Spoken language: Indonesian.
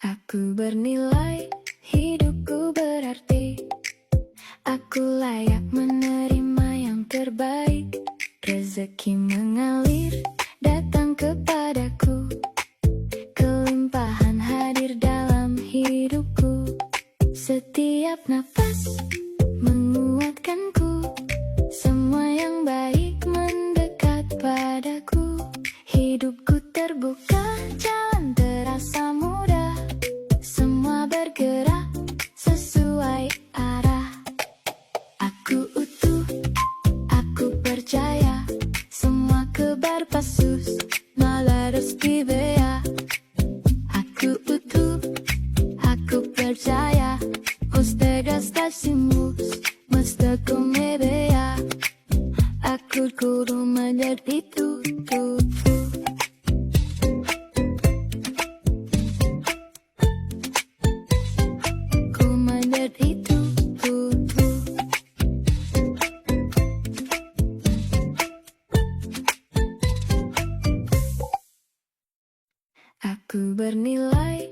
Aku bernilai, hidupku berarti. Aku layak menerima yang terbaik. Rezeki mengalir, datang kepadaku. Kelimpahan hadir dalam hidupku. Setiap nafas menguatkanku. Semua yang baik mendekat padaku. Hidupku terbuka, jalan terasa mudah. Semua bergerak sesuai arah. Aku utuh, aku percaya. Semua kebar pasus, malah rezeki bea. Aku utuh, aku percaya. Ustedes decimos, mesti come bea. Aku kudu menjadi tutup. Aku bernilai,